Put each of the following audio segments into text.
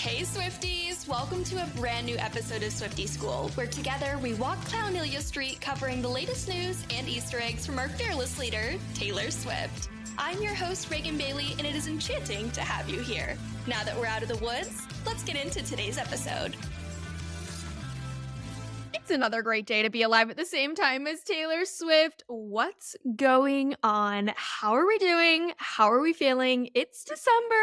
Hey Swifties! Welcome to a brand new episode of Swiftie School, where together we walk Clownelia Street covering the latest news and Easter eggs from our fearless leader, Taylor Swift. I'm your host, Reagan Bailey, and it is enchanting to have you here. Now that we're out of the woods, let's get into today's episode. It's another great day to be alive at the same time as Taylor Swift. What's going on? How are we doing? How are we feeling? It's December.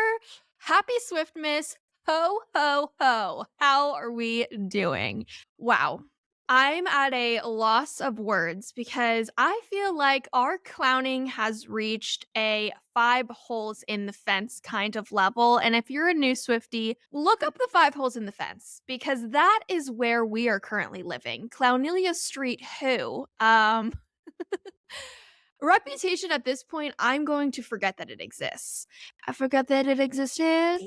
Happy Swiftmas. Ho, ho, ho. How are we doing? Wow. I'm at a loss of words because I feel like our clowning has reached a 5 holes in the fence kind of level. And if you're a new Swiftie, look up the 5 holes in the fence because that is where we are currently living. Clownelia Street, who? Reputation at this point, I'm going to forget that it exists. I forgot that it existed.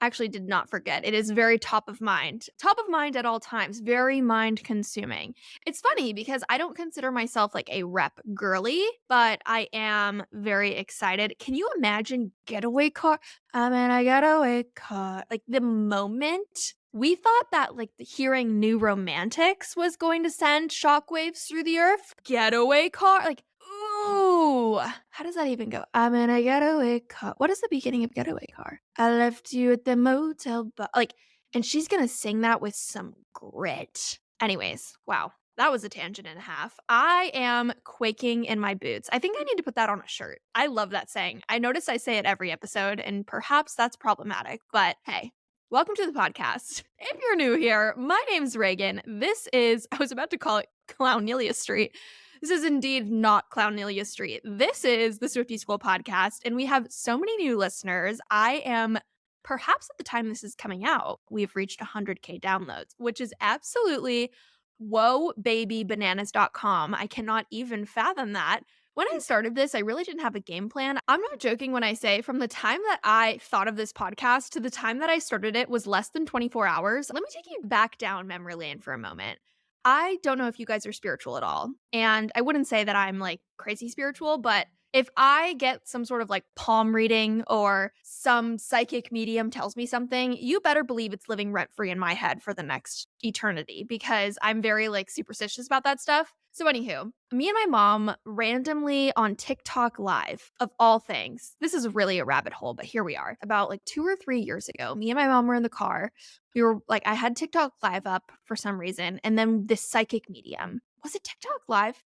Actually did not forget. It is very top of mind. Top of mind at all times. Very mind consuming. It's funny because I don't consider myself like a rep girly, but I am very excited. Can you imagine getaway car? I'm in a getaway car. Like the moment we thought that like hearing New Romantics was going to send shockwaves through the earth. Getaway car? Like, ooh, how does that even go? I'm in a getaway car. What is the beginning of getaway car? I left you at the motel bar. Like, and she's gonna sing that with some grit. Anyways, wow. That was a tangent and a half. I am quaking in my boots. I think I need to put that on a shirt. I love that saying. I notice I say it every episode, and perhaps that's problematic, but hey, welcome to the podcast. If you're new here, my name's Reagan. This is, I was about to call it Clownelia Street. This is indeed not Clownelia Street. This is the Swiftie School podcast, and we have so many new listeners. I am, perhaps at the time this is coming out, we've reached 100K downloads, which is absolutely whoa baby bananas.com. I cannot even fathom that. When I started this, I really didn't have a game plan. I'm not joking when I say from the time that I thought of this podcast to the time that I started it was less than 24 hours. Let me take you back down memory lane for a moment. I don't know if you guys are spiritual at all. And I wouldn't say that I'm like crazy spiritual, but if I get some sort of like palm reading or some psychic medium tells me something, you better believe it's living rent free in my head for the next eternity because I'm very like superstitious about that stuff. So, anywho, me and my mom randomly on TikTok Live, of all things, this is really a rabbit hole, but here we are. About like 2 or 3 years ago, me and my mom were in the car. We were like, I had TikTok Live up for some reason, and then this psychic medium, was it TikTok Live?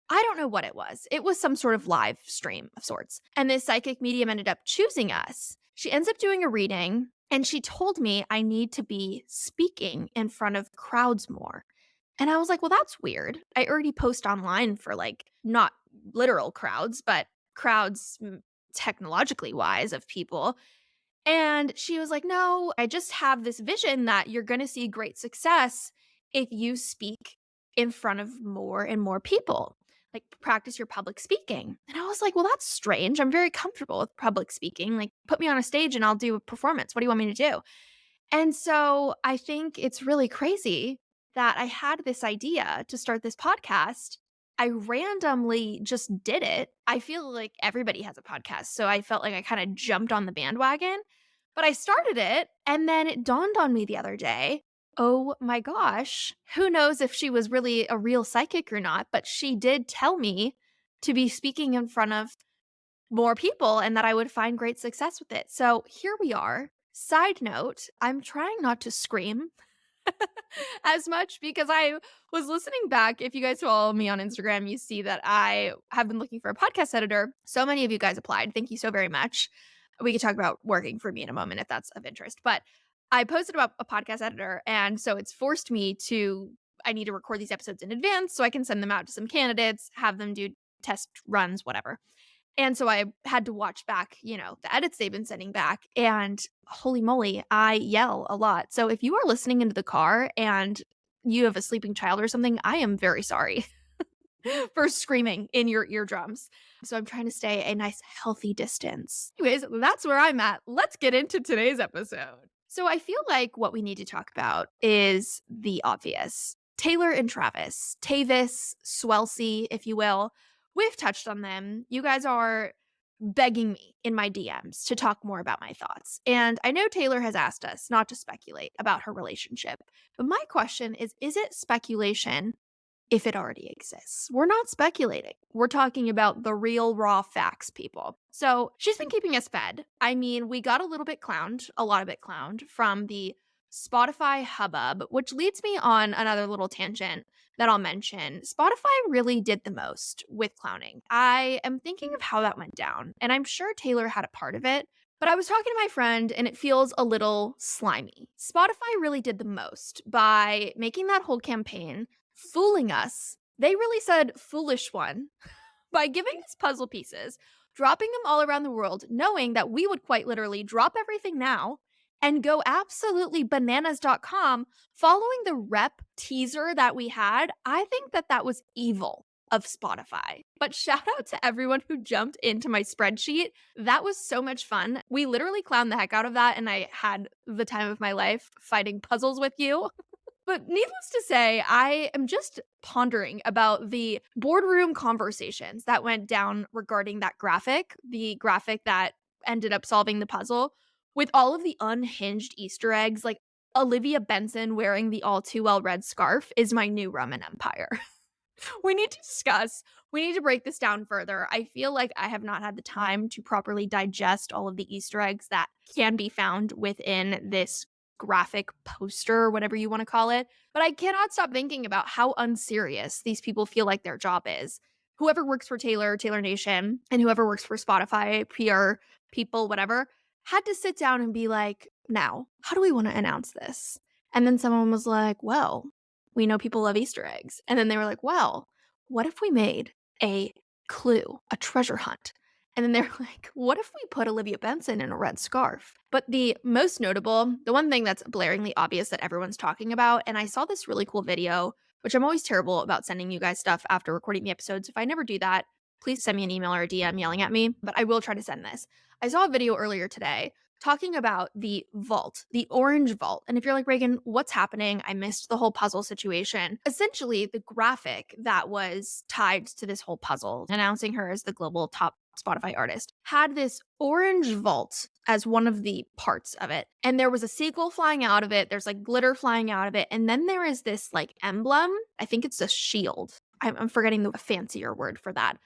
I don't know what it was. It was some sort of live stream of sorts. And this psychic medium ended up choosing us. She ends up doing a reading, and she told me I need to be speaking in front of crowds more. And I was like, well, that's weird. I already post online for like not literal crowds, but crowds technologically wise of people. And she was like, no, I just have this vision that you're going to see great success if you speak in front of more and more people. Like, practice your public speaking. And I was like, well, that's strange. I'm very comfortable with public speaking. Like, put me on a stage and I'll do a performance. What do you want me to do? And so I think it's really crazy that I had this idea to start this podcast. I randomly just did it. I feel like everybody has a podcast. So I felt like I kind of jumped on the bandwagon, but I started it. And then it dawned on me the other day, oh my gosh, who knows if she was really a real psychic or not, but she did tell me to be speaking in front of more people and that I would find great success with it. So here we are. Side note, I'm trying not to scream as much because I was listening back. If you guys follow me on Instagram, you see that I have been looking for a podcast editor. So many of you guys applied. Thank you so very much. We could talk about working for me in a moment if that's of interest. But I posted about a podcast editor, and so it's forced me to, I need to record these episodes in advance so I can send them out to some candidates, have them do test runs, whatever. And so I had to watch back, the edits they've been sending back. And holy moly, I yell a lot. So if you are listening into the car and you have a sleeping child or something, I am very sorry for screaming in your eardrums. So I'm trying to stay a nice, healthy distance. Anyways, that's where I'm at. Let's get into today's episode. So I feel like what we need to talk about is the obvious. Taylor and Travis, Tavis, Swelce, if you will. We've touched on them. You guys are begging me in my DMs to talk more about my thoughts. And I know Taylor has asked us not to speculate about her relationship, but my question is it speculation if it already exists? We're not speculating. We're talking about the real raw facts, people. So she's been keeping us fed. I mean, we got a little bit clowned, a lot of it clowned from the Spotify hubbub, which leads me on another little tangent that I'll mention. Spotify really did the most with clowning. I am thinking of how that went down, and I'm sure Taylor had a part of it. But I was talking to my friend and it feels a little slimy. Spotify really did the most by making that whole campaign, fooling us. They really said foolish one by giving us puzzle pieces, dropping them all around the world, knowing that we would quite literally drop everything now and go absolutely bananas.com following the rep teaser that we had. I think that that was evil of Spotify. But shout out to everyone who jumped into my spreadsheet. That was so much fun. We literally clowned the heck out of that, and I had the time of my life fighting puzzles with you. But needless to say, I am just pondering about the boardroom conversations that went down regarding that graphic, the graphic that ended up solving the puzzle, with all of the unhinged Easter eggs. Like Olivia Benson wearing the all too well red scarf is my new Roman Empire. We need to discuss, we need to break this down further. I feel like I have not had the time to properly digest all of the Easter eggs that can be found within this graphic poster, whatever you want to call it. But I cannot stop thinking about how unserious these people feel like their job is. Whoever works for Taylor, Taylor Nation, and whoever works for Spotify, PR people, whatever, had to sit down and be like, now, how do we want to announce this? And then someone was like, well, we know people love Easter eggs. And then they were like, well, what if we made a clue, a treasure hunt? And then they're like, what if we put Olivia Benson in a red scarf? But the most notable, the one thing that's blaringly obvious that everyone's talking about, and I saw this really cool video, which I'm always terrible about sending you guys stuff after recording the episodes. If I never do that, please send me an email or a DM yelling at me, but I will try to send this. I saw a video earlier today talking about the vault, the orange vault. And if you're like, Reagan, what's happening? I missed the whole puzzle situation. Essentially, the graphic that was tied to this whole puzzle, announcing her as the global top Spotify artist, had this orange vault as one of the parts of it. And there was a seagull flying out of it. There's like glitter flying out of it. And then there is this like emblem. I think it's a shield. I'm forgetting the fancier word for that.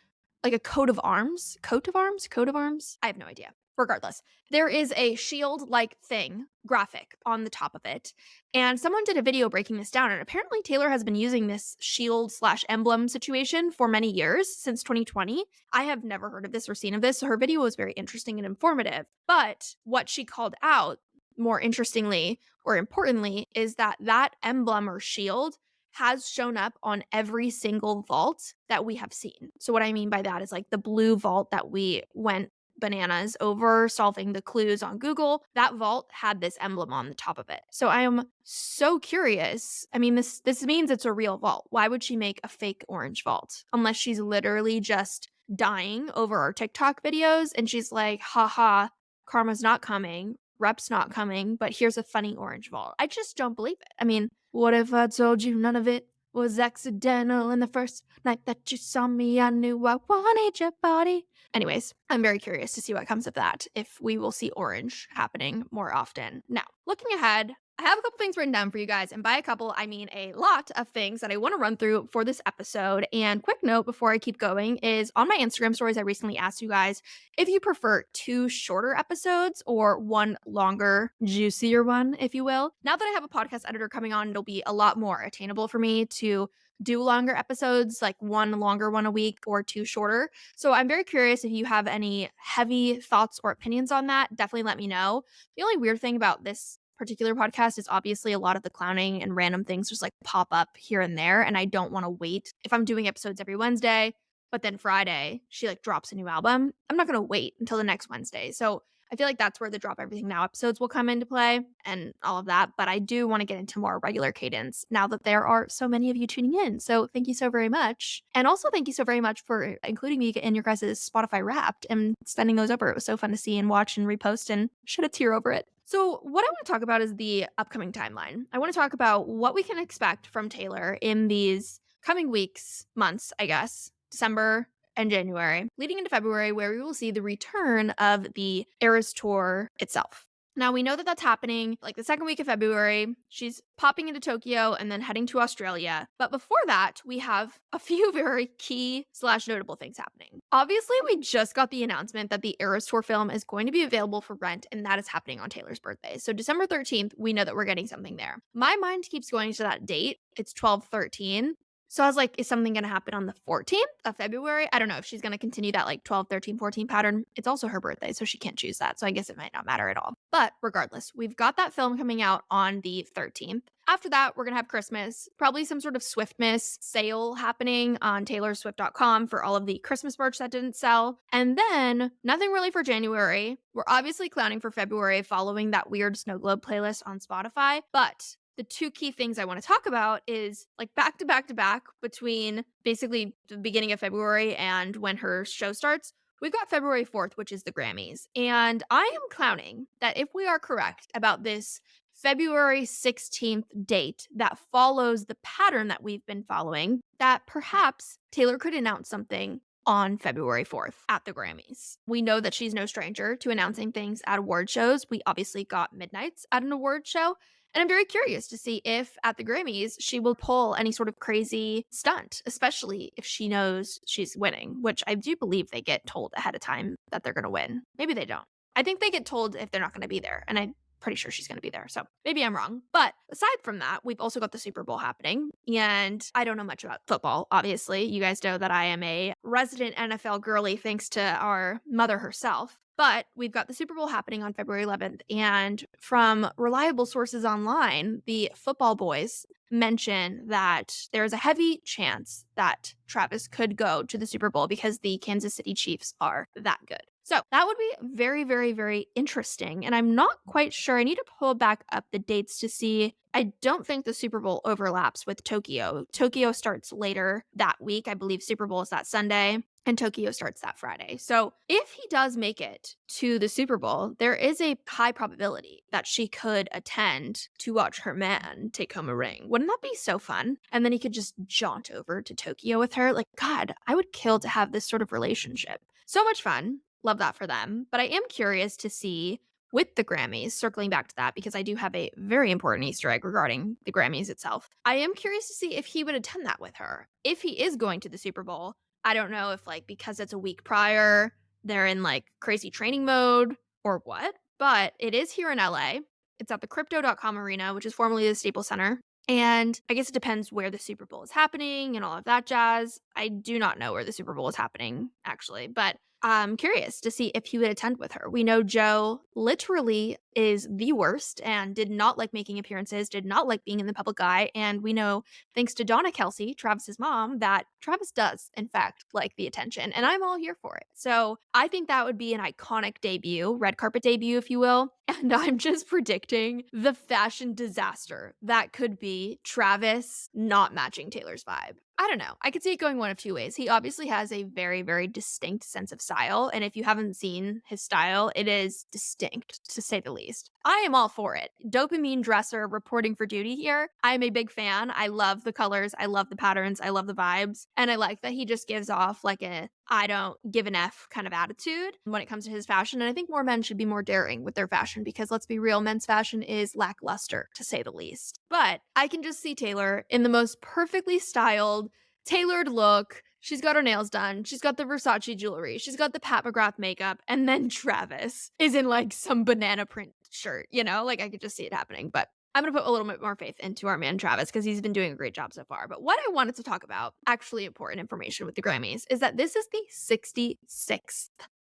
Like a coat of arms? Coat of arms? Coat of arms? I have no idea. Regardless, there is a shield-like thing, graphic, on the top of it. And someone did a video breaking this down. And apparently Taylor has been using this shield/emblem situation for many years, since 2020. I have never heard of this or seen of this, so her video was very interesting and informative. But what she called out, more interestingly or importantly, is that that emblem or shield has shown up on every single vault that we have seen. So what I mean by that is like the blue vault that we went bananas over solving the clues on Google, that vault had this emblem on the top of it. So I am so curious. I mean, this means it's a real vault. Why would she make a fake orange vault? Unless she's literally just dying over our TikTok videos and she's like, haha, karma's not coming, rep's not coming, but here's a funny orange vault. I just don't believe it. I mean, what if I told you none of it was accidental, and the first night that you saw me, I knew I wanted your body. Anyways, I'm very curious to see what comes of that, if we will see orange happening more often. Now, looking ahead, I have a couple things written down for you guys, and by a couple, I mean a lot of things that I want to run through for this episode. And quick note before I keep going is on my Instagram stories, I recently asked you guys if you prefer 2 shorter episodes or 1 longer, juicier one, if you will. Now that I have a podcast editor coming on, it'll be a lot more attainable for me to do longer episodes, like 1 longer one a week or 2 shorter. So I'm very curious if you have any heavy thoughts or opinions on that. Definitely let me know. The only weird thing about this particular podcast is obviously a lot of the clowning and random things just like pop up here and there, and I don't want to wait. If I'm doing episodes every Wednesday, but then Friday she like drops a new album, I'm not going to wait until the next Wednesday. So I feel like that's where the Drop Everything Now episodes will come into play and all of that. But I do want to get into more regular cadence now that there are so many of you tuning in. So thank you so very much. And also thank you so very much for including me in your guys' Spotify Wrapped and sending those over. It was so fun to see and watch and repost and shed a tear over it. So what I want to talk about is the upcoming timeline. I want to talk about what we can expect from Taylor in these coming weeks, months, I guess. December, and January, leading into February, where we will see the return of the Eras Tour itself. Now, we know that that's happening like the second week of February. She's popping into Tokyo and then heading to Australia. But before that, we have a few very key slash notable things happening. Obviously, we just got the announcement that the Eras Tour film is going to be available for rent, and that is happening on Taylor's birthday. So December 13th, we know that we're getting something there. My mind keeps going to that date. It's 12/13. So I was like, is something going to happen on the 14th of February? I don't know if she's going to continue that like 12, 13, 14 pattern. It's also her birthday, so she can't choose that. So I guess it might not matter at all. But regardless, we've got that film coming out on the 13th. After that, we're going to have Christmas, probably some sort of Swiftmas sale happening on taylorswift.com for all of the Christmas merch that didn't sell. And then nothing really for January. We're obviously clowning for February following that weird Snow Globe playlist on Spotify. But the two key things I want to talk about is like back to back to back between basically the beginning of February and when her show starts. We've got February 4th, which is the Grammys. And I am clowning that if we are correct about this February 16th date that follows the pattern that we've been following, that perhaps Taylor could announce something on February 4th at the Grammys. We know that she's no stranger to announcing things at award shows. We obviously got Midnights at an award show. And I'm very curious to see if at the Grammys she will pull any sort of crazy stunt, especially if she knows she's winning, which I do believe they get told ahead of time that they're going to win. Maybe they don't. I think they get told if they're not going to be there. And I'm pretty sure she's going to be there. So maybe I'm wrong. But aside from that, we've also got the Super Bowl happening. And I don't know much about football, obviously. You guys know that I am a resident NFL girly thanks to our mother herself. But we've got the Super Bowl happening on February 11th. And from reliable sources online, the football boys mention that there's a heavy chance that Travis could go to the Super Bowl because the Kansas City Chiefs are that good. So that would be very, very, very interesting. And I'm not quite sure. I need to pull back up the dates to see. I don't think the Super Bowl overlaps with Tokyo. Tokyo starts later that week. I believe Super Bowl is that Sunday and Tokyo starts that Friday. So if he does make it to the Super Bowl, there is a high probability that she could attend to watch her man take home a ring. Wouldn't that be so fun? And then he could just jaunt over to Tokyo with her. Like, God, I would kill to have this sort of relationship. So much fun. Love that for them. But I am curious to see with the Grammys, circling back to that, because I do have a very important Easter egg regarding the Grammys itself. I am curious to see if he would attend that with her. If he is going to the Super Bowl, I don't know if, like, because it's a week prior, they're in like crazy training mode or what, but it is here in LA. It's at the crypto.com arena, which is formerly the Staples Center. And I guess it depends where the Super Bowl is happening and all of that jazz. I do not know where the Super Bowl is happening, actually, but I'm curious to see if he would attend with her. We know Joe literally is the worst and did not like making appearances, did not like being in the public eye. And we know, thanks to Donna Kelsey, Travis's mom, that Travis does, in fact, like the attention. And I'm all here for it. So I think that would be an iconic debut, red carpet debut, if you will. And I'm just predicting the fashion disaster that could be Travis not matching Taylor's vibe. I don't know. I could see it going one of two ways. He obviously has a very, very distinct sense of style. And if you haven't seen his style, it is distinct, to say the least. I am all for it. Dopamine dresser reporting for duty here. I am a big fan. I love the colors. I love the patterns. I love the vibes. And I like that he just gives off like a I don't give an F kind of attitude when it comes to his fashion. And I think more men should be more daring with their fashion because let's be real, men's fashion is lackluster, to say the least. But I can just see Taylor in the most perfectly styled, tailored look. She's got her nails done. She's got the Versace jewelry. She's got the Pat McGrath makeup. And then Travis is in like some banana print shirt, you know? Like I could just see it happening. But I'm going to put a little bit more faith into our man Travis because he's been doing a great job so far. But what I wanted to talk about, actually important information with the Grammys, is that this is the 66th.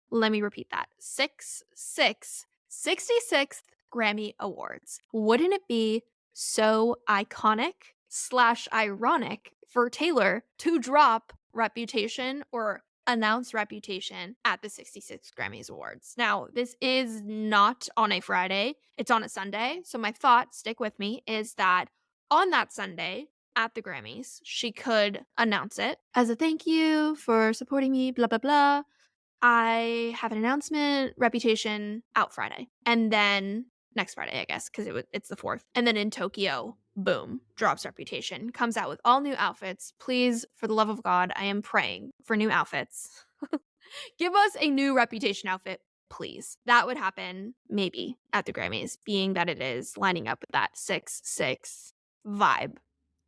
Let me repeat that. 66th Grammy Awards. Wouldn't it be so iconic / ironic for Taylor to drop Reputation or announce Reputation at the 66th Grammys Awards? Now, this is not on a Friday, it's on a Sunday. So my thought, stick with me, is that on that Sunday at the Grammys, she could announce it as a thank you for supporting me, blah, blah, blah. I have an announcement, Reputation out Friday. And then next Friday, I guess, because it's the 4th. And then in Tokyo boom, drops Reputation, comes out with all new outfits. Please, for the love of God, I am praying for new outfits. Give us a new Reputation outfit, please. That would happen maybe at the Grammys, being that it is lining up with that 6-6 vibe,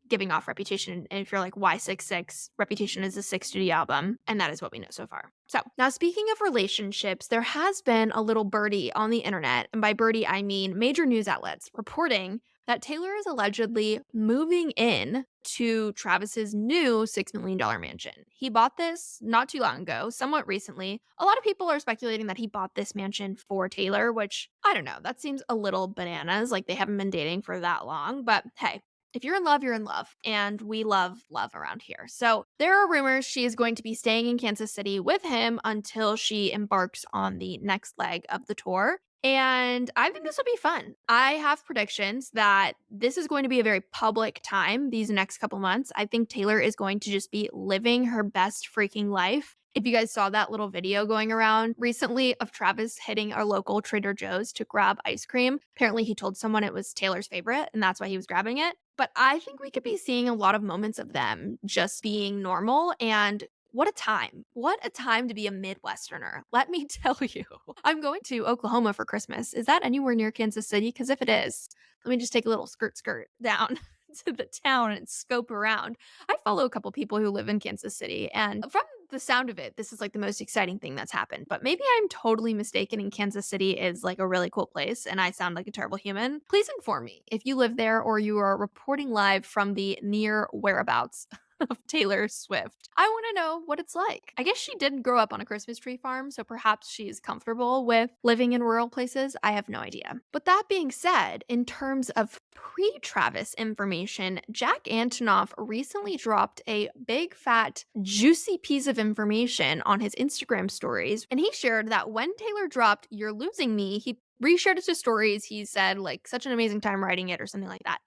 giving off Reputation. And if you're like, why 6-6? Reputation is a 6 studio album, and that is what we know so far. So now, speaking of relationships, there has been a little birdie on the internet, and by birdie I mean major news outlets, reporting that Taylor is allegedly moving in to Travis's new $6 million mansion. He bought this not too long ago, somewhat recently. A lot of people are speculating that he bought this mansion for Taylor, which, I don't know, that seems a little bananas, like they haven't been dating for that long, but hey, if you're in love, you're in love, and we love love around here. So there are rumors she is going to be staying in Kansas City with him until she embarks on the next leg of the tour. And I think this will be fun. I have predictions that this is going to be a very public time these next couple months. I think Taylor is going to just be living her best freaking life. If you guys saw that little video going around recently of Travis hitting our local Trader Joe's to grab ice cream, apparently he told someone it was Taylor's favorite and that's why he was grabbing it. But I think we could be seeing a lot of moments of them just being normal, and what a time. What a time to be a Midwesterner. Let me tell you. I'm going to Oklahoma for Christmas. Is that anywhere near Kansas City? Because if it is, let me just take a little skirt down to the town and scope around. I follow a couple people who live in Kansas City, and from the sound of it, this is like the most exciting thing that's happened. But maybe I'm totally mistaken and Kansas City is like a really cool place and I sound like a terrible human. Please inform me if you live there or you are reporting live from the near whereabouts of Taylor Swift. I want to know what it's like. I guess she did grow up on a Christmas tree farm, so perhaps she's comfortable with living in rural places. I have no idea. But that being said, in terms of pre-Travis information, Jack Antonoff recently dropped a big, fat, juicy piece of information on his Instagram stories, and he shared that when Taylor dropped You're Losing Me, he reshared it to stories. He said, like, such an amazing time writing it or something like that.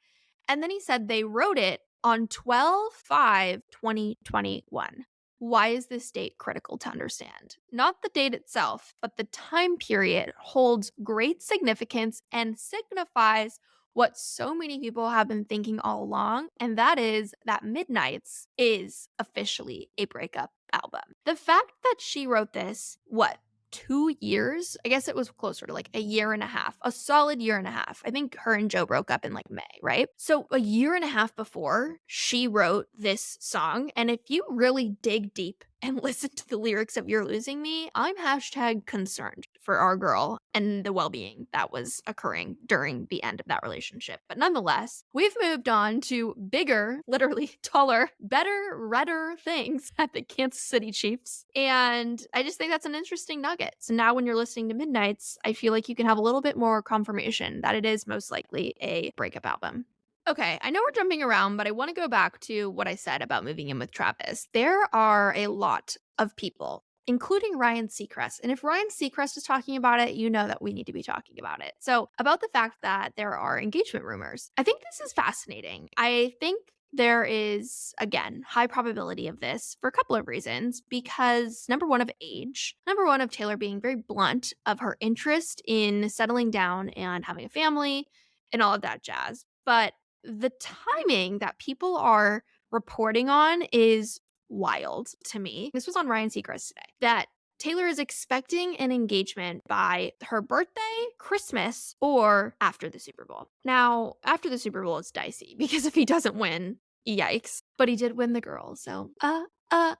And then he said they wrote it on 12/5/2021. Why is this date critical to understand? Not the date itself, but the time period holds great significance and signifies what so many people have been thinking all along, and that is that Midnights is officially a breakup album. The fact that she wrote this, what, 2 years? I guess it was closer to like a year and a half, a solid year and a half. I think her and Joe broke up in like May, right? So a year and a half before she wrote this song. And if you really dig deep and listen to the lyrics of You're Losing Me, I'm hashtag concerned for our girl and the well-being that was occurring during the end of that relationship. But nonetheless, we've moved on to bigger, literally taller, better, redder things at the Kansas City Chiefs. And I just think that's an interesting nugget. So now when you're listening to Midnights, I feel like you can have a little bit more confirmation that it is most likely a breakup album. Okay, I know we're jumping around, but I want to go back to what I said about moving in with Travis. There are a lot of people, including Ryan Seacrest. And if Ryan Seacrest is talking about it, you know that we need to be talking about it. So, about the fact that there are engagement rumors, I think this is fascinating. I think there is, again, high probability of this for a couple of reasons. Because number one, of age, number one, of Taylor being very blunt of her interest in settling down and having a family and all of that jazz. But the timing that people are reporting on is wild to me. This was on Ryan Seacrest today, that Taylor is expecting an engagement by her birthday, Christmas, or after the Super Bowl. Now, after the Super Bowl, it's dicey because if he doesn't win, yikes. But he did win the girl, so oh, oh,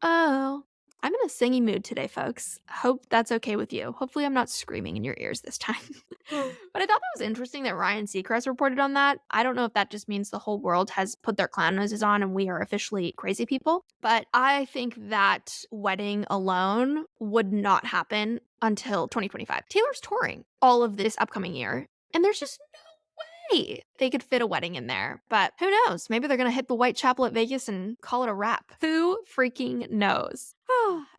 oh. I'm in a singing mood today, folks. Hope that's okay with you. Hopefully, I'm not screaming in your ears this time. But I thought that was interesting that Ryan Seacrest reported on that. I don't know if that just means the whole world has put their clown noses on and we are officially crazy people. But I think that wedding alone would not happen until 2025. Taylor's touring all of this upcoming year, and there's just way they could fit a wedding in there. But who knows? Maybe they're going to hit the Whitechapel at Vegas and call it a wrap. Who freaking knows?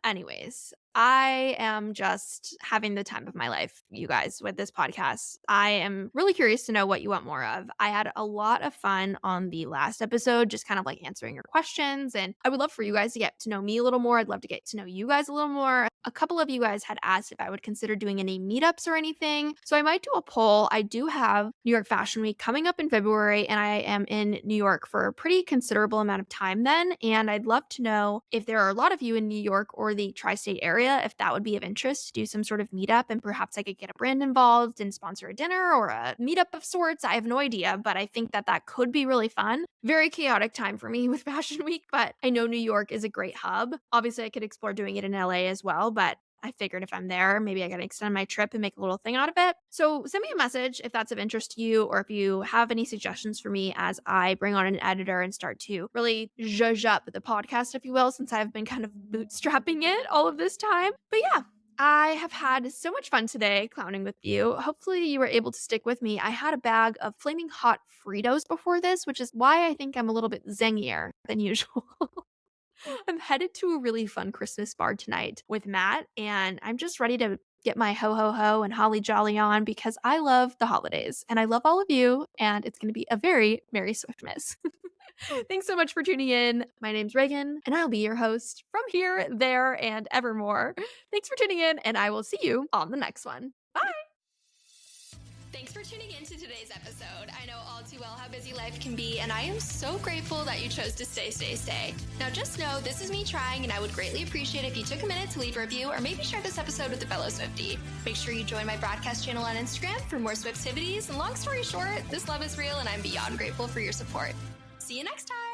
Anyways, I am just having the time of my life, you guys, with this podcast. I am really curious to know what you want more of. I had a lot of fun on the last episode, just kind of like answering your questions. And I would love for you guys to get to know me a little more. I'd love to get to know you guys a little more. A couple of you guys had asked if I would consider doing any meetups or anything. So I might do a poll. I do have New York Fashion Week coming up in February, and I am in New York for a pretty considerable amount of time then. And I'd love to know if there are a lot of you in New York or the tri state area, if that would be of interest to do some sort of meetup, and perhaps I could get a brand involved and sponsor a dinner or a meetup of sorts. I have no idea, but I think that that could be really fun. Very chaotic time for me with Fashion Week, but I know New York is a great hub. Obviously, I could explore doing it in LA as well, but I figured if I'm there, maybe I gotta extend my trip and make a little thing out of it. So send me a message if that's of interest to you, or if you have any suggestions for me as I bring on an editor and start to really zhuzh up the podcast, if you will, since I've been kind of bootstrapping it all of this time. But yeah, I have had so much fun today clowning with you. Hopefully, you were able to stick with me. I had a bag of flaming hot Fritos before this, which is why I think I'm a little bit zengier than usual. I'm headed to a really fun Christmas bar tonight with Matt, and I'm just ready to get my ho ho ho and holly jolly on because I love the holidays and I love all of you, and it's going to be a very Merry Swiftmas. Thanks so much for tuning in. My name's Reagan, and I'll be your host from here, there, and evermore. Thanks for tuning in, and I will see you on the next one. Bye. Thanks for tuning in to today's episode. I know all too well how busy life can be, and I am so grateful that you chose to stay. Now just know this is me trying, and I would greatly appreciate if you took a minute to leave a review or maybe share this episode with a fellow Swiftie. Make sure you join my broadcast channel on Instagram for more Swiftivities, and long story short, this love is real, and I'm beyond grateful for your support. See you next time.